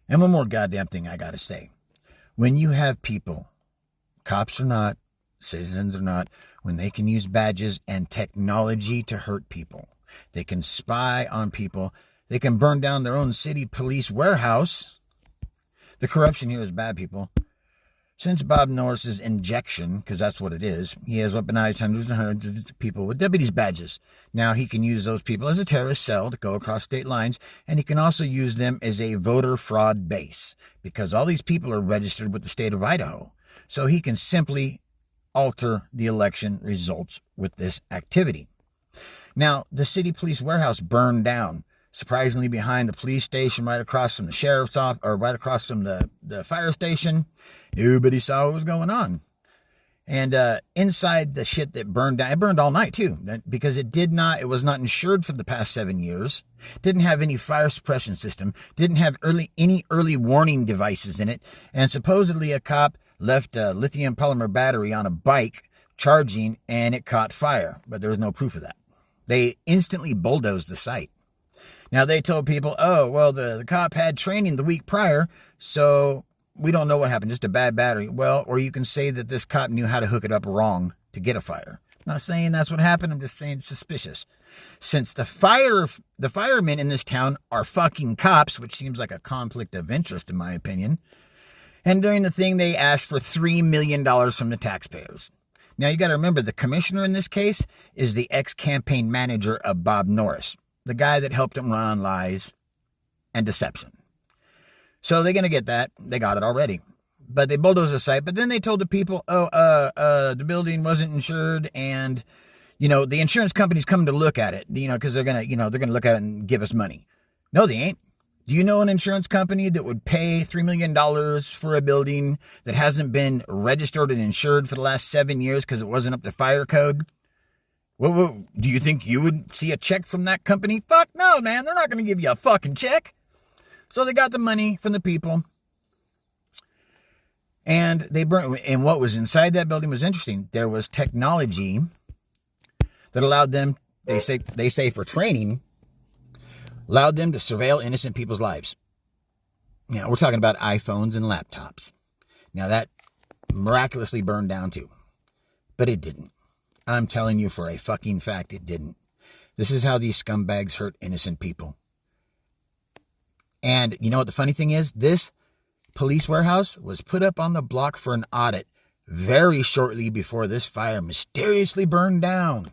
And one more goddamn thing I gotta say. When you have people, cops or not, citizens or not, when they can use badges and technology to hurt people, they can spy on people, they can burn down their own city police warehouse. The corruption here is bad, people. Since Bob Norris's injection, because that's what it is, he has weaponized hundreds and hundreds of people with deputies' badges. Now he can use those people as a terrorist cell to go across state lines, and he can also use them as a voter fraud base, because all these people are registered with the state of Idaho. So he can simply alter the election results with this activity. Now, the city police warehouse burned down, surprisingly behind the police station, right across from the sheriff's office, or right across from the fire station. Nobody saw what was going on. And inside the shit that burned down, it burned all night too, because it was not insured for the past 7 years, didn't have any fire suppression system, didn't have any early warning devices in it, and supposedly a cop left a lithium polymer battery on a bike charging and it caught fire, but there was no proof of that. They instantly bulldozed the site. Now, they told people, oh, well, the cop had training the week prior, so we don't know what happened, just a bad battery. Well, or you can say that this cop knew how to hook it up wrong to get a fire. I'm not saying that's what happened. I'm just saying it's suspicious. Since the firemen in this town are fucking cops, which seems like a conflict of interest in my opinion, and during the thing, they asked for $3 million from the taxpayers. Now, you got to remember, the commissioner in this case is the ex-campaign manager of Bob Norris, the guy that helped him run on lies and deception. So they're going to get that. They got it already. But they bulldozed the site. But then they told the people, the building wasn't insured, and, the insurance company's coming to look at it, because they're going to look at it and give us money. No, they ain't. Do you know an insurance company that would pay $3 million for a building that hasn't been registered and insured for the last 7 years because it wasn't up to fire code? Well, do you think you would see a check from that company? Fuck no, man. They're not going to give you a fucking check. So they got the money from the people. And they burned. And what was inside that building was interesting. There was technology that allowed them, they say for training, allowed them to surveil innocent people's lives. Now, we're talking about iPhones and laptops. Now, that miraculously burned down too. But it didn't. I'm telling you for a fucking fact it didn't. This is how these scumbags hurt innocent people. And you know what the funny thing is? This police warehouse was put up on the block for an audit very shortly before this fire mysteriously burned down.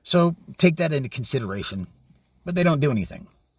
So take that into consideration. But they don't do anything.